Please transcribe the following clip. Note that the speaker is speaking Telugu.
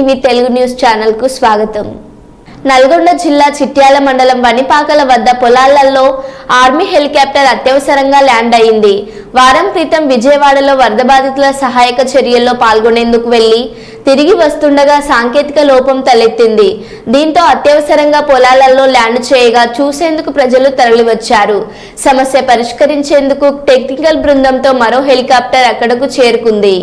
టీవీ తెలుగు న్యూస్ ఛానల్ కు స్వాగతం. నల్గొండ జిల్లా చిట్యాల మండలం వనిపాకల వద్ద పొలాలలో ఆర్మీ హెలికాప్టర్ అత్యవసరంగా ల్యాండ్ అయింది. వారం క్రితం విజయవాడలో వరద బాధితుల సహాయక చర్యల్లో పాల్గొనేందుకు వెళ్లి తిరిగి వస్తుండగా సాంకేతిక లోపం తలెత్తింది. దీంతో అత్యవసరంగా పొలాలలో ల్యాండ్ చేయగా చూసేందుకు ప్రజలు తరలివచ్చారు. సమస్య పరిష్కరించేందుకు టెక్నికల్ బృందంతో మరో హెలికాప్టర్ అక్కడకు చేరుకుంది.